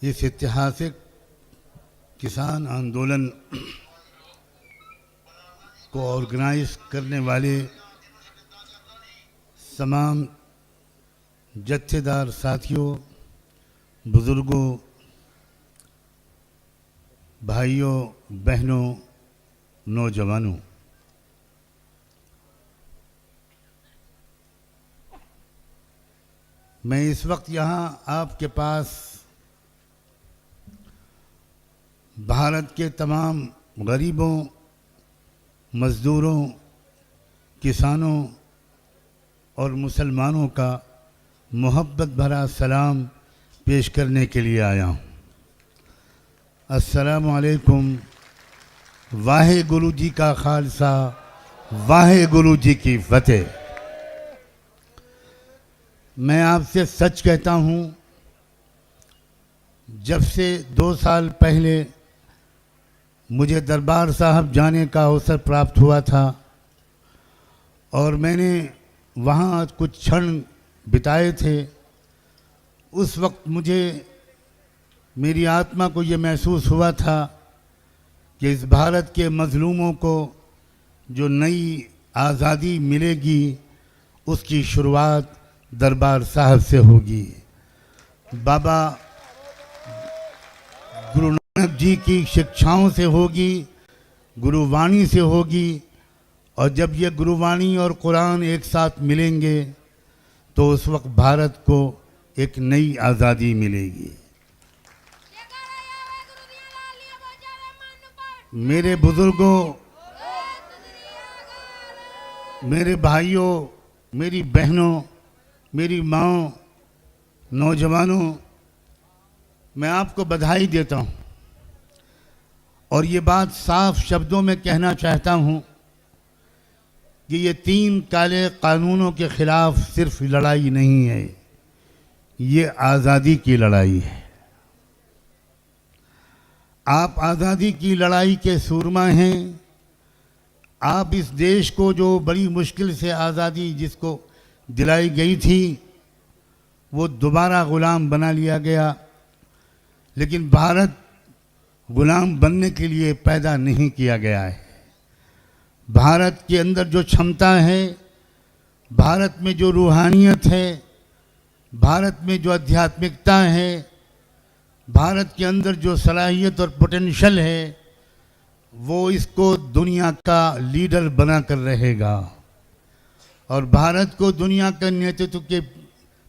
इस ऐतिहासिक किसान आंदोलन को ऑर्गेनाइज करने वाले तमाम जत्थेदार साथियों, बुज़ुर्गों, भाइयों, बहनों, नौजवानों, मैं इस वक्त यहाँ आपके पास भारत के तमाम गरीबों, मज़दूरों, किसानों और मुसलमानों का मोहब्बत भरा सलाम पेश करने के लिए आया हूँ। अस्सलामु अलैकुम। वाहे गुरु जी का खालसा, वाहे गुरु जी की फतेह। मैं आपसे सच कहता हूँ, जब से 2 साल पहले मुझे दरबार साहब जाने का अवसर प्राप्त हुआ था और मैंने वहाँ कुछ क्षण बिताए थे, उस वक्त मुझे मेरी आत्मा को ये महसूस हुआ था कि इस भारत के मज़लूमों को जो नई आज़ादी मिलेगी उसकी शुरुआत दरबार साहब से होगी। बाबा गुरु नानक जी की शिक्षाओं से होगी, गुरुवाणी से होगी, और जब ये गुरुवाणी और कुरान एक साथ मिलेंगे तो उस वक्त भारत को एक नई आज़ादी मिलेगी। मेरे बुजुर्गों, मेरे भाइयों, मेरी बहनों, मेरी माँओं, नौजवानों, मैं आपको बधाई देता हूँ और ये बात साफ शब्दों में कहना चाहता हूँ कि ये 3 काले कानूनों के खिलाफ सिर्फ लड़ाई नहीं है, ये आज़ादी की लड़ाई है। आप आज़ादी की लड़ाई के सूरमा हैं। आप इस देश को, जो बड़ी मुश्किल से आज़ादी जिसको दिलाई गई थी, वो दोबारा ग़ुलाम बना लिया गया, लेकिन भारत ग़ुलाम बनने के लिए पैदा नहीं किया गया है। भारत के अंदर जो क्षमता है, भारत में जो रूहानियत है, भारत में जो आध्यात्मिकता है, भारत के अंदर जो सलाहियत और पोटेंशियल है, वो इसको दुनिया का लीडर बना कर रहेगा और भारत को दुनिया के नेतृत्व के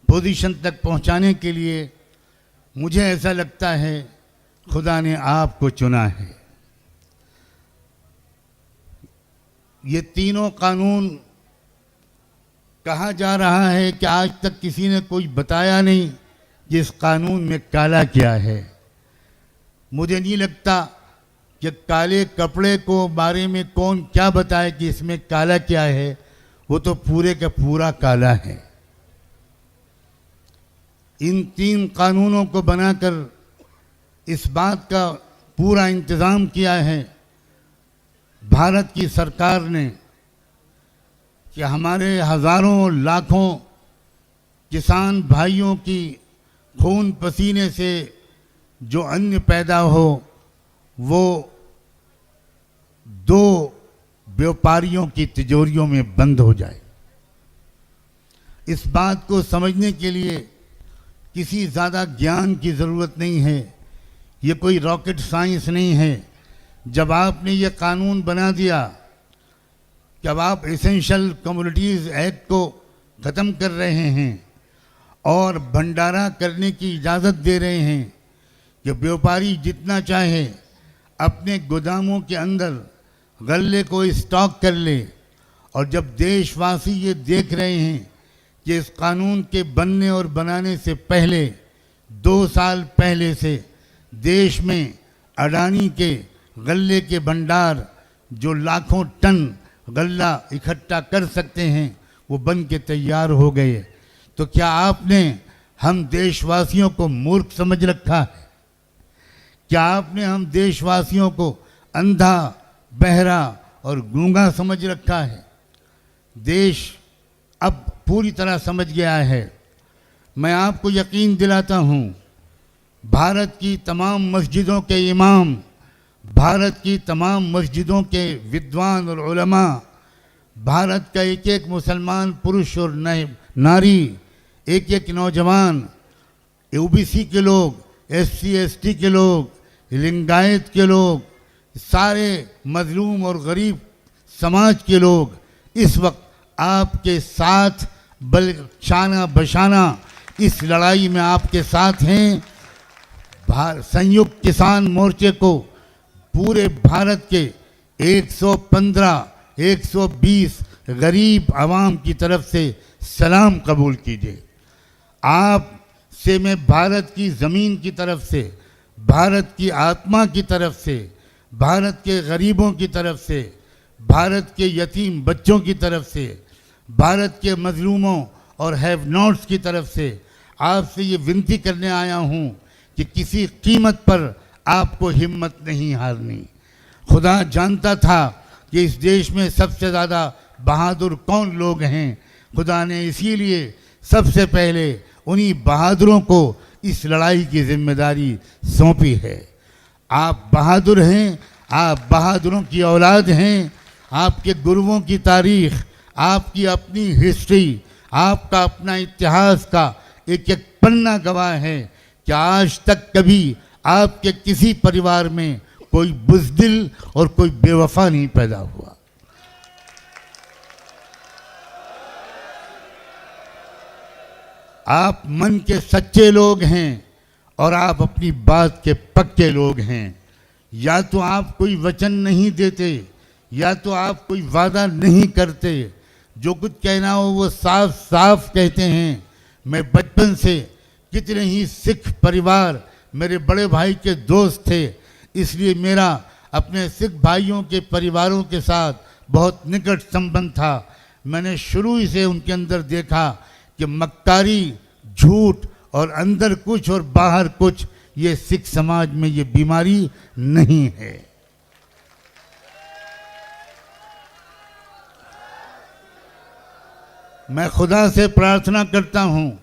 पोजीशन तक पहुंचाने के लिए मुझे ऐसा लगता है खुदा ने आपको चुना है। ये तीनों कानून, कहा जा रहा है कि आज तक किसी ने कोई बताया नहीं कि इस कानून में काला क्या है। मुझे नहीं लगता कि काले कपड़े को बारे में कौन क्या बताए कि इसमें काला क्या है, वो तो पूरे का पूरा काला है। इन 3 कानूनों को बनाकर इस बात का पूरा इंतज़ाम किया है भारत की सरकार ने कि हमारे हज़ारों लाखों किसान भाइयों की खून पसीने से जो अन्न पैदा हो वो 2 व्यापारियों की तिजोरियों में बंद हो जाए। इस बात को समझने के लिए किसी ज़्यादा ज्ञान की ज़रूरत नहीं है, ये कोई रॉकेट साइंस नहीं है। जब आपने ये कानून बना दिया, जब आप एसेंशियल कमोडिटीज़ एक्ट को ख़त्म कर रहे हैं और भंडारा करने की इजाज़त दे रहे हैं कि व्यापारी जितना चाहे अपने गोदामों के अंदर गल्ले को स्टॉक कर ले, और जब देशवासी ये देख रहे हैं कि इस कानून के बनने और बनाने से पहले 2 साल पहले से देश में अडानी के गल्ले के भंडार जो लाखों टन गल्ला इकट्ठा कर सकते हैं वो बन के तैयार हो गए, तो क्या आपने हम देशवासियों को मूर्ख समझ रखा है? क्या आपने हम देशवासियों को अंधा, बहरा और गूंगा समझ रखा है? देश अब पूरी तरह समझ गया है। मैं आपको यकीन दिलाता हूँ भारत की तमाम मस्जिदों के इमाम, भारत की तमाम मस्जिदों के विद्वान और उलमा, भारत का एक एक मुसलमान पुरुष और नारी, एक एक नौजवान, ओबीसी के लोग, एससी एसटी के लोग, लिंगायत के लोग, सारे मजलूम और गरीब समाज के लोग इस वक्त आपके साथ शाना बशाना इस लड़ाई में आपके साथ हैं। संयुक्त किसान मोर्चे को पूरे भारत के 115-120 गरीब आवाम की तरफ से सलाम कबूल कीजिए। आप से मैं भारत की ज़मीन की तरफ से, भारत की आत्मा की तरफ से, भारत के गरीबों की तरफ से, भारत के यतीम बच्चों की तरफ से, भारत के मजलूमों और हैव नॉट्स की तरफ से आपसे ये विनती करने आया हूँ कि किसी कीमत पर आपको हिम्मत नहीं हारनी। खुदा जानता था कि इस देश में सबसे ज़्यादा बहादुर कौन लोग हैं। खुदा ने इसीलिए सबसे पहले उन्हीं बहादुरों को इस लड़ाई की जिम्मेदारी सौंपी है। आप बहादुर हैं, आप बहादुरों की औलाद हैं। आपके गुरुओं की तारीख, आपकी अपनी हिस्ट्री, आपका अपना इतिहास का एक एक पन्ना गवाह है कि आज तक कभी आपके किसी परिवार में कोई बुज़दिल और कोई बेवफा नहीं पैदा हुआ। आप मन के सच्चे लोग हैं और आप अपनी बात के पक्के लोग हैं। या तो आप कोई वचन नहीं देते, या तो आप कोई वादा नहीं करते। जो कुछ कहना हो वो साफ साफ कहते हैं। मैं बचपन से कितने ही सिख परिवार मेरे बड़े भाई के दोस्त थे, इसलिए मेरा अपने सिख भाइयों के परिवारों के साथ बहुत निकट संबंध था। मैंने शुरू ही से उनके अंदर देखा कि मक्कारी, झूठ और अंदर कुछ और बाहर कुछ, ये सिख समाज में ये बीमारी नहीं है। मैं खुदा से प्रार्थना करता हूँ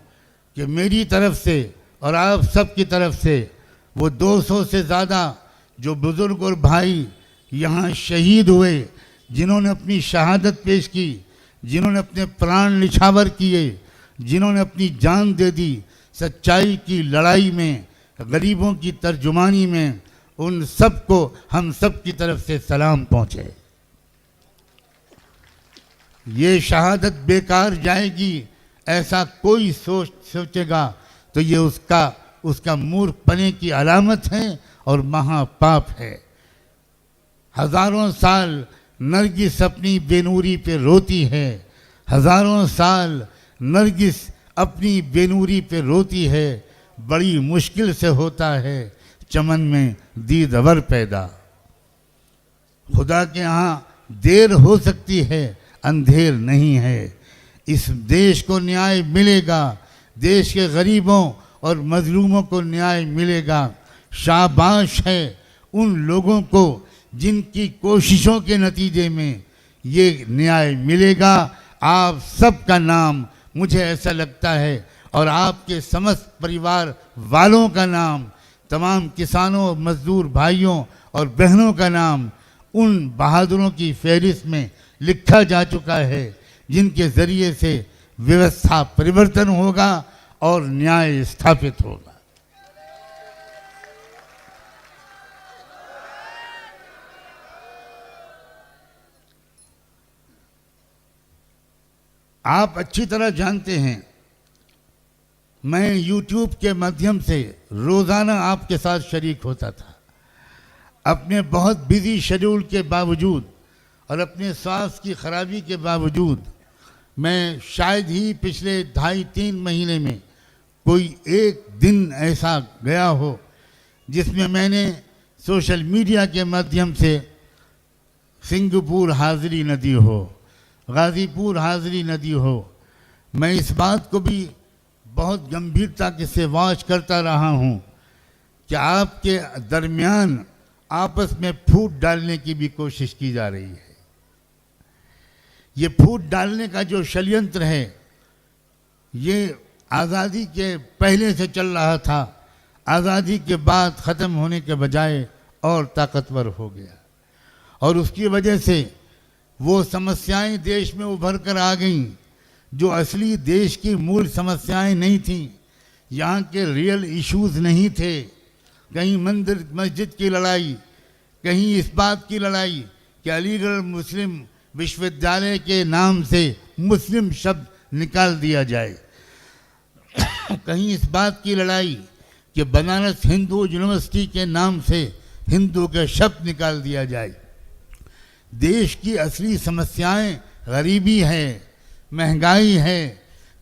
कि मेरी तरफ से और आप सब की तरफ से वो 200 से ज़्यादा जो बुज़ुर्ग और भाई यहाँ शहीद हुए, जिन्होंने अपनी शहादत पेश की, जिन्होंने अपने प्राण निछावर किए, जिन्होंने अपनी जान दे दी सच्चाई की लड़ाई में, गरीबों की तर्जुमानी में, उन सब को हम सब की तरफ से सलाम पहुँचे। ये शहादत बेकार जाएगी ऐसा कोई सोचेगा तो ये उसका मूर्खपने की अलामत है और महापाप है। हजारों साल नरगिस अपनी बेनूरी पे रोती है, हजारों साल नरगिस अपनी बेनूरी पे रोती है। बड़ी मुश्किल से होता है चमन में दीदवर पैदा। खुदा के यहाँ देर हो सकती है, अंधेर नहीं है। इस देश को न्याय मिलेगा, देश के गरीबों और मजलूमों को न्याय मिलेगा। शाबाश है उन लोगों को जिनकी कोशिशों के नतीजे में ये न्याय मिलेगा। आप सबका नाम मुझे ऐसा लगता है और आपके समस्त परिवार वालों का नाम, तमाम किसानों, मजदूर भाइयों और बहनों का नाम उन बहादुरों की फहरिस्त में लिखा जा चुका है जिनके ज़रिए से व्यवस्था परिवर्तन होगा और न्याय स्थापित होगा। आप अच्छी तरह जानते हैं मैं YouTube के माध्यम से रोज़ाना आपके साथ शरीक होता था। अपने बहुत बिजी शेड्यूल के बावजूद और अपने स्वास्थ्य की खराबी के बावजूद मैं शायद ही पिछले 2.5-3 महीने में कोई एक दिन ऐसा गया हो जिसमें मैंने सोशल मीडिया के माध्यम से सिंगापुर हाज़िरी न दी हो, गाज़ीपुर हाज़िरी न दी हो। मैं इस बात को भी बहुत गंभीरता के से वॉच करता रहा हूँ कि आपके दरमियान आपस में फूट डालने की भी कोशिश की जा रही है। ये फूट डालने का जो षड्यंत्र है ये आज़ादी के पहले से चल रहा था। आज़ादी के बाद ख़त्म होने के बजाय और ताकतवर हो गया, और उसकी वजह से वो समस्याएं देश में उभर कर आ गईं जो असली देश की मूल समस्याएं नहीं थीं। यहाँ के रियल इश्यूज नहीं थे। कहीं मंदिर मस्जिद की लड़ाई, कहीं इस बात की लड़ाई कि अलीगढ़ मुस्लिम विश्वविद्यालय के नाम से मुस्लिम शब्द निकाल दिया जाए, कहीं इस बात की लड़ाई कि बनारस हिंदू यूनिवर्सिटी के नाम से हिंदू के शब्द निकाल दिया जाए। देश की असली समस्याएं गरीबी है, महंगाई है,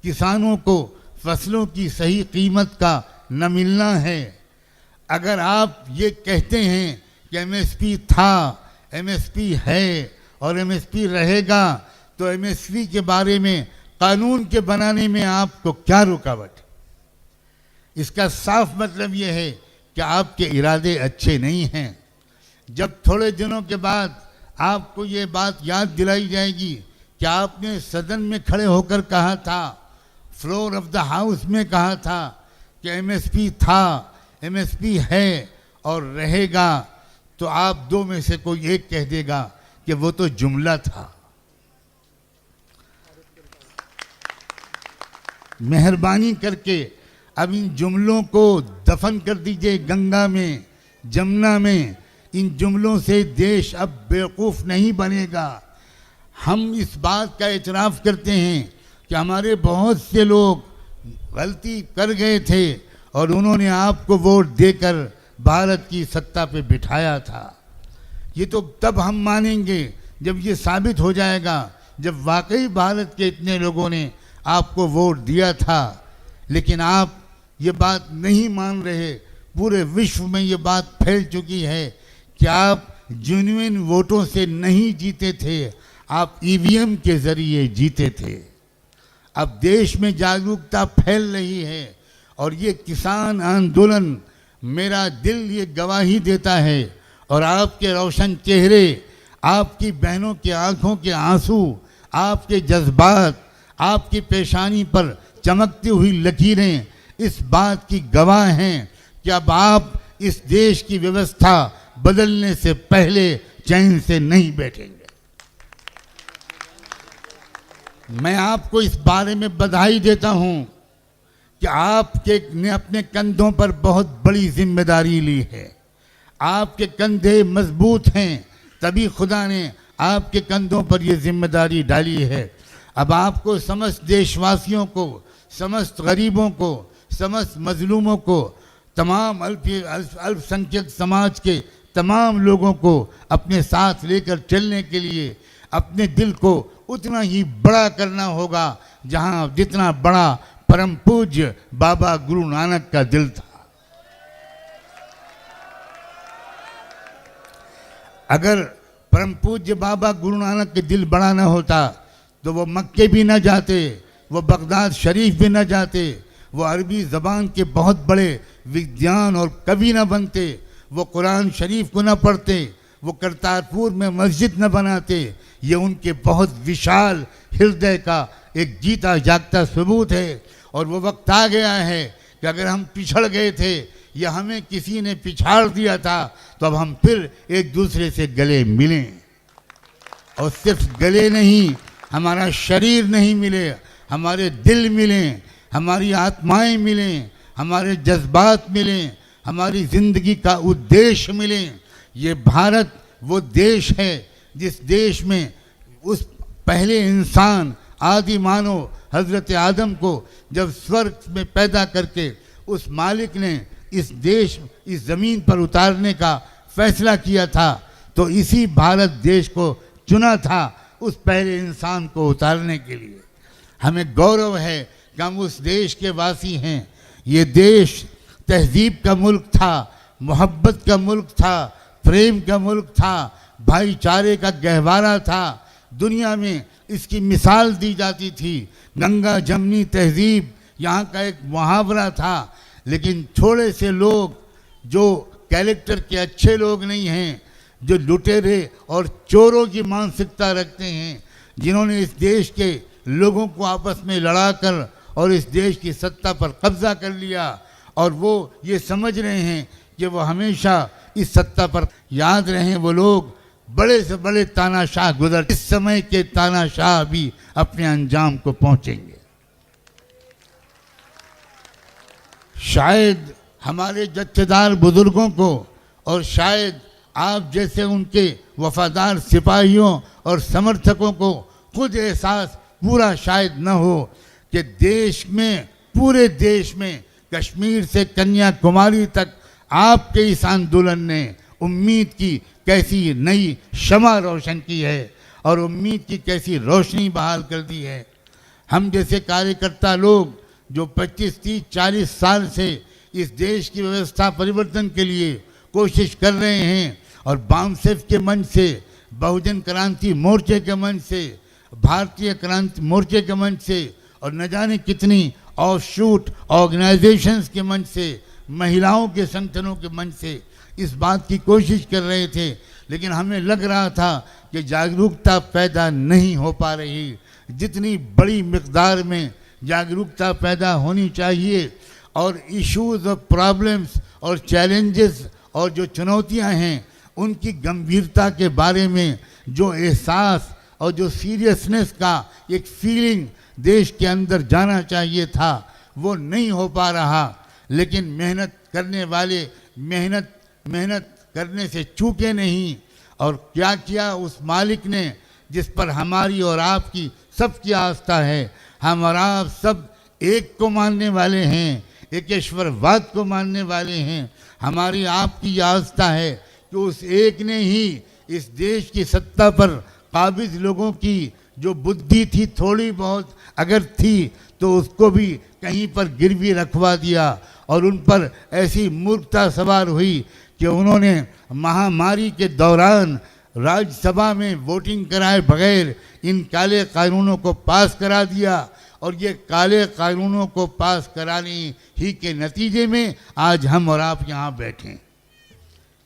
किसानों को फसलों की सही कीमत का न मिलना है। अगर आप ये कहते हैं कि एमएसपी था, एमएसपी है और एमएसपी रहेगा, तो एमएसपी के बारे में कानून के बनाने में आपको क्या रुकावट? इसका साफ मतलब ये है कि आपके इरादे अच्छे नहीं हैं। जब थोड़े दिनों के बाद आपको ये बात याद दिलाई जाएगी कि आपने सदन में खड़े होकर कहा था, फ्लोर ऑफ द हाउस में कहा था कि एमएसपी था, एमएसपी है और रहेगा, तो आप दो में से कोई एक कह देगा कि वो तो जुमला था। मेहरबानी करके अब इन जुमलों को दफन कर दीजिए गंगा में, जमुना में। इन जुमलों से देश अब बेवकूफ़ नहीं बनेगा। हम इस बात का इतराफ़ करते हैं कि हमारे बहुत से लोग गलती कर गए थे और उन्होंने आपको वोट देकर भारत की सत्ता पे बिठाया था। ये तो तब हम मानेंगे जब ये साबित हो जाएगा, जब वाकई भारत के इतने लोगों ने आपको वोट दिया था। लेकिन आप ये बात नहीं मान रहे। पूरे विश्व में ये बात फैल चुकी है कि आप जेन्युइन वोटों से नहीं जीते थे, आप ईवीएम के ज़रिए जीते थे। अब देश में जागरूकता फैल रही है और ये किसान आंदोलन, मेरा दिल ये गवाही देता है, और आपके रोशन चेहरे, आपकी बहनों की आंखों के आंसू, आपके जज्बात, आपकी पेशानी पर चमकती हुई लकीरें इस बात की गवाह हैं कि अब आप इस देश की व्यवस्था बदलने से पहले चैन से नहीं बैठेंगे। मैं आपको इस बारे में बधाई देता हूं कि आपके ने अपने कंधों पर बहुत बड़ी जिम्मेदारी ली है। आपके कंधे मजबूत हैं, तभी खुदा ने आपके कंधों पर यह जिम्मेदारी डाली है। अब आपको समस्त देशवासियों को, समस्त गरीबों को, समस्त मजलूमों को, तमाम अल्पसंख्यक समाज के तमाम लोगों को अपने साथ लेकर चलने के लिए अपने दिल को उतना ही बड़ा करना होगा जहां जितना बड़ा परम पूज्य बाबा गुरु नानक का दिल था। अगर परम पूज्य बाबा गुरु नानक के दिल बड़ा ना होता तो वो मक्के भी ना जाते, वो बगदाद शरीफ भी ना जाते, वो अरबी ज़बान के बहुत बड़े विद्वान और कवि न बनते, वो कुरान शरीफ को न पढ़ते, वो करतारपुर में मस्जिद न बनाते। ये उनके बहुत विशाल हृदय का एक जीता जागता सबूत है। और वो वक्त आ गया है कि अगर हम पिछड़ गए थे या हमें किसी ने पिछाड़ दिया था, तो अब हम फिर एक दूसरे से गले मिलें। और सिर्फ गले नहीं, हमारा शरीर नहीं मिले, हमारे दिल मिलें, हमारी आत्माएं मिलें, हमारे जज्बात मिलें, हमारी ज़िंदगी का उद्देश्य मिलें। ये भारत वो देश है जिस देश में उस पहले इंसान आदि मानव हज़रत आदम को जब स्वर्ग में पैदा करके उस मालिक ने इस देश, इस ज़मीन पर उतारने का फैसला किया था, तो इसी भारत देश को चुना था उस पहले इंसान को उतारने के लिए। हमें गौरव है कि हम उस देश के वासी हैं। ये देश तहजीब का मुल्क था, मोहब्बत का मुल्क था, प्रेम का मुल्क था, भाईचारे का गहवारा था। दुनिया में इसकी मिसाल दी जाती थी। गंगा जमनी तहजीब यहाँ का एक मुहावरा था। लेकिन थोड़े से लोग जो कैरेक्टर के अच्छे लोग नहीं हैं, जो लुटेरे और चोरों की मानसिकता रखते हैं, जिन्होंने इस देश के लोगों को आपस में लड़ाकर और इस देश की सत्ता पर कब्जा कर लिया और वो ये समझ रहे हैं कि वो हमेशा इस सत्ता पर। याद रहें, वो लोग बड़े से बड़े तानाशाह गुजर, इस समय के तानाशाह भी अपने अंजाम को पहुंचेंगे। शायद हमारे जत्थेदार बुजुर्गों को और शायद आप जैसे उनके वफादार सिपाहियों और समर्थकों को खुद एहसास पूरा शायद न हो कि देश में, पूरे देश में, कश्मीर से कन्याकुमारी तक आपके इस आंदोलन ने उम्मीद की कैसी नई शमा रोशन की है और उम्मीद की कैसी रोशनी बहाल कर दी है। हम जैसे कार्यकर्ता लोग जो 25, 30, 40 साल से इस देश की व्यवस्था परिवर्तन के लिए कोशिश कर रहे हैं और बामसेफ के मंच से, बहुजन क्रांति मोर्चे के मंच से, भारतीय क्रांति मोर्चे के मंच से और न जाने कितनी ऑफशूट ऑर्गेनाइजेशंस के मंच से, महिलाओं के संगठनों के मंच से इस बात की कोशिश कर रहे थे, लेकिन हमें लग रहा था कि जागरूकता पैदा नहीं हो पा रही। जितनी बड़ी मिकदार में जागरूकता पैदा होनी चाहिए और इश्यूज और प्रॉब्लम्स और चैलेंजेस और जो चुनौतियां हैं उनकी गंभीरता के बारे में जो एहसास और जो सीरियसनेस का एक फीलिंग देश के अंदर जाना चाहिए था, वो नहीं हो पा रहा। लेकिन मेहनत करने वाले मेहनत करने से चूके नहीं। और क्या किया उस मालिक ने जिस पर हमारी और आपकी सबकी आस्था है। हम और आप सब एक को मानने वाले हैं, एकेश्वरवाद को मानने वाले हैं। हमारी आपकी आस्था है कि उस एक ने ही इस देश की सत्ता पर काबिज लोगों की जो बुद्धि थी, थोड़ी बहुत अगर थी, तो उसको भी कहीं पर गिरवी रखवा दिया और उन पर ऐसी मूर्खता सवार हुई कि उन्होंने महामारी के दौरान राज्यसभा में वोटिंग कराए बगैर इन काले कानूनों को पास करा दिया। और ये काले कानूनों को पास कराने ही के नतीजे में आज हम और आप यहाँ बैठे।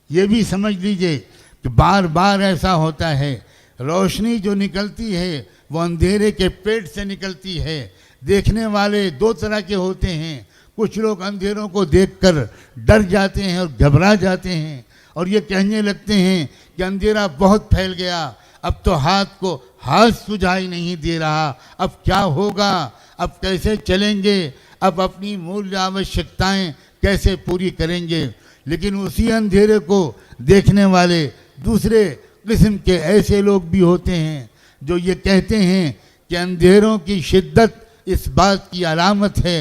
ये भी समझ लीजिए कि बार बार ऐसा होता है, रोशनी जो निकलती है वो अंधेरे के पेट से निकलती है। देखने वाले दो तरह के होते हैं। कुछ लोग अंधेरों को देखकर डर जाते हैं और घबरा जाते हैं और ये कहने लगते हैं कि अंधेरा बहुत फैल गया, अब तो हाथ सुझाई नहीं दे रहा, अब क्या होगा, अब कैसे चलेंगे, अब अपनी मूल आवश्यकताएं कैसे पूरी करेंगे। लेकिन उसी अंधेरे को देखने वाले दूसरे किस्म के ऐसे लोग भी होते हैं जो ये कहते हैं कि अंधेरों की शिद्दत इस बात की अलामत है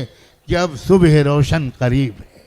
कि अब सुबह रोशन करीब है,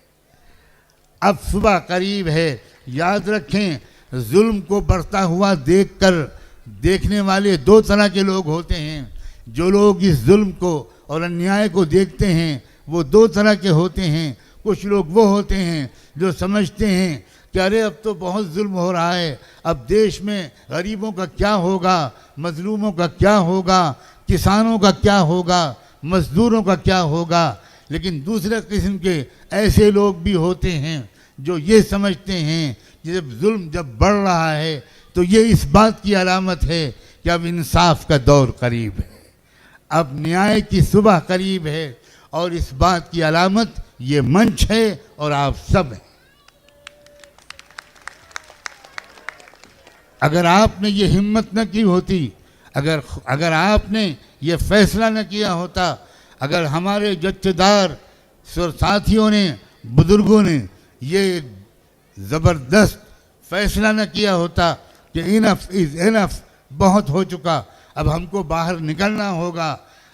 अब सुबह करीब है। याद रखें, जुल्म को बढ़ता हुआ देखने वाले दो तरह के लोग होते हैं। जो लोग इस जुल्म को और अन्याय को देखते हैं वो दो तरह के होते हैं। कुछ लोग वो होते हैं जो समझते हैं कि अरे अब तो बहुत जुल्म हो रहा है, अब देश में गरीबों का क्या होगा, मजलूमों का क्या होगा, किसानों का क्या होगा, मजदूरों का क्या होगा। लेकिन दूसरे किस्म के ऐसे लोग भी होते हैं जो ये समझते हैं कि जब बढ़ रहा है तो ये इस बात की अलामत है कि अब इंसाफ का दौर करीब है, अब न्याय की सुबह करीब है। और इस बात की अलामत ये मंच है और आप सब हैं। अगर आपने ये हिम्मत न की होती, अगर आपने ये फैसला न किया होता, अगर हमारे जत्थेदार साथियों ने, बुजुर्गों ने ये ज़बरदस्त फैसला न किया होता कि इनफ इज़ इनफ, बहुत हो चुका, अब हमको बाहर निकलना होगा,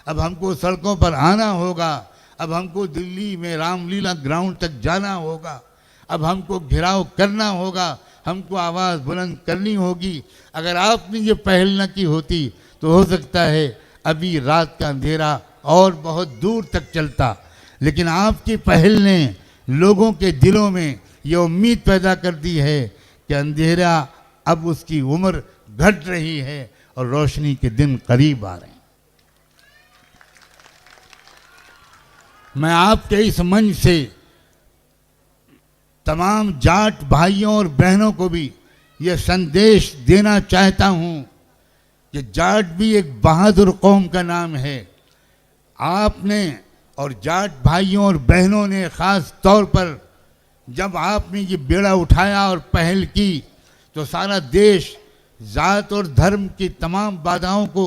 अब हमको सड़कों पर आना होगा, अब हमको दिल्ली में रामलीला ग्राउंड तक जाना होगा, अब हमको घेराव करना होगा, हमको आवाज़ बुलंद करनी होगी। अगर आपने ये पहल न की होती तो हो सकता है अभी रात का अंधेरा और बहुत दूर तक चलता। लेकिन आपकी पहल ने लोगों के दिलों में ये उम्मीद पैदा कर दी है कि अंधेरा अब उसकी उम्र घट रही है और रोशनी के दिन करीब आ रहे हैं। मैं आपके इस मंच से तमाम जाट भाइयों और बहनों को भी ये संदेश देना चाहता हूँ कि जाट भी एक बहादुर कौम का नाम है। आपने और जाट भाइयों और बहनों ने ख़ास तौर पर जब आपने ये बेड़ा उठाया और पहल की तो सारा देश जात और धर्म की तमाम बाधाओं को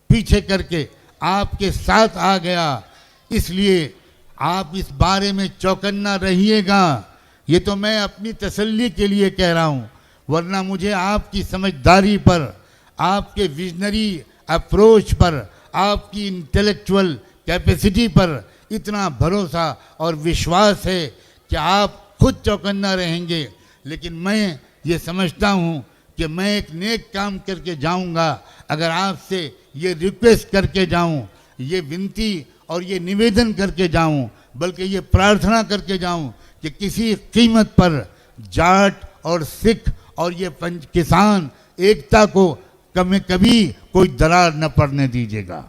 पीछे करके आपके साथ आ गया। इसलिए आप इस बारे में चौकन्ना रहिएगा। ये तो मैं अपनी तसल्ली के लिए कह रहा हूँ, वरना मुझे आपकी समझदारी पर, आपके विजनरी अप्रोच पर, आपकी इंटेलेक्चुअल कैपेसिटी पर इतना भरोसा और विश्वास है कि आप खुद चौकन्ना रहेंगे। लेकिन मैं ये समझता हूँ कि मैं एक नेक काम करके जाऊँगा अगर आपसे ये रिक्वेस्ट करके जाऊँ, ये विनती और ये निवेदन करके जाऊँ, बल्कि ये प्रार्थना करके जाऊँ कि किसी कीमत पर जाट और सिख और ये किसान एकता को कभी कोई दरार न पड़ने दीजिएगा।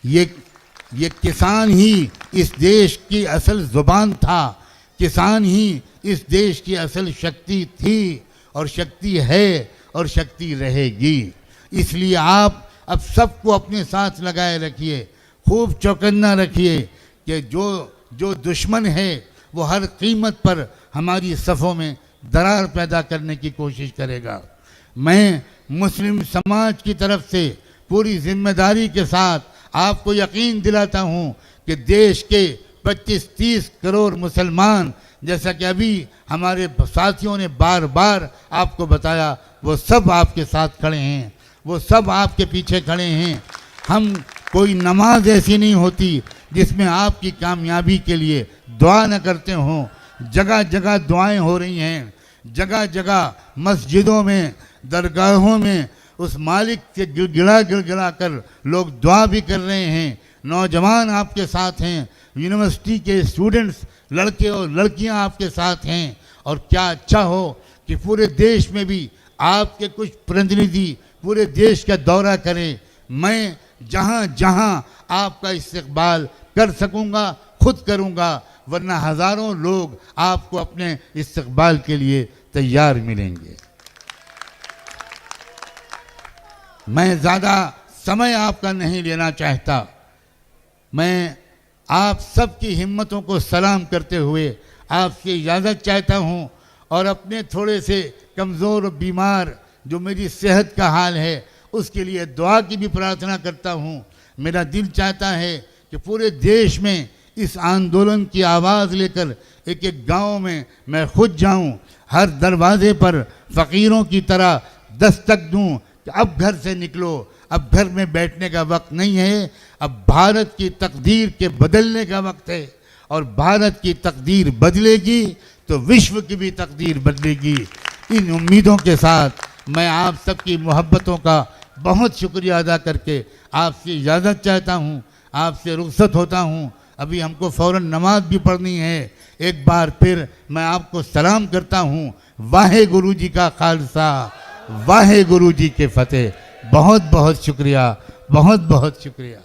ये किसान ही इस देश की असल ज़ुबान था, किसान ही इस देश की असल शक्ति थी और शक्ति है और शक्ति रहेगी। इसलिए आप अब सबको अपने साथ लगाए रखिए, खूब चौकन्ना रखिए कि जो दुश्मन है वो हर कीमत पर हमारी सफ़ों में दरार पैदा करने की कोशिश करेगा। मैं मुस्लिम समाज की तरफ से पूरी जिम्मेदारी के साथ आपको यकीन दिलाता हूँ कि देश के 25-30 करोड़ मुसलमान, जैसा कि अभी हमारे साथियों ने बार बार आपको बताया, वो सब आपके साथ खड़े हैं, वो सब आपके पीछे खड़े हैं। हम कोई नमाज ऐसी नहीं होती जिसमें आपकी कामयाबी के लिए दुआ न करते हों। जगह जगह दुआएं हो रही हैं, जगह जगह मस्जिदों में, दरगाहों में उस मालिक से गिड़गिड़ा कर लोग दुआ भी कर रहे हैं। नौजवान आपके साथ हैं, यूनिवर्सिटी के स्टूडेंट्स, लड़के और लड़कियां आपके साथ हैं। और क्या अच्छा हो कि पूरे देश में भी आपके कुछ प्रतिनिधि पूरे देश का दौरा करें। मैं जहां जहां आपका इस्तकबाल कर सकूंगा खुद करूंगा, वरना हज़ारों लोग आपको अपने इस्तकबाल के लिए तैयार मिलेंगे। मैं ज़्यादा समय आपका नहीं लेना चाहता। मैं आप सबकी हिम्मतों को सलाम करते हुए आपसे इजाज़त चाहता हूँ और अपने थोड़े से कमज़ोर और बीमार जो मेरी सेहत का हाल है उसके लिए दुआ की भी प्रार्थना करता हूँ। मेरा दिल चाहता है कि पूरे देश में इस आंदोलन की आवाज़ लेकर एक एक गांव में मैं खुद जाऊं, हर दरवाजे पर फ़कीरों की तरह दस्तक दूं कि अब घर से निकलो, अब घर में बैठने का वक्त नहीं है, अब भारत की तकदीर के बदलने का वक्त है। और भारत की तकदीर बदलेगी तो विश्व की भी तकदीर बदलेगी। इन उम्मीदों के साथ मैं आप सबकी मोहब्बतों का बहुत शुक्रिया अदा करके आपसे इजाज़त चाहता हूँ, आपसे रुखसत होता हूँ। अभी हमको फ़ौरन नमाज भी पढ़नी है। एक बार फिर मैं आपको सलाम करता हूँ। वाहे गुरु जी का खालसा, वाहे गुरु जी के फतेह। बहुत बहुत शुक्रिया, बहुत बहुत शुक्रिया।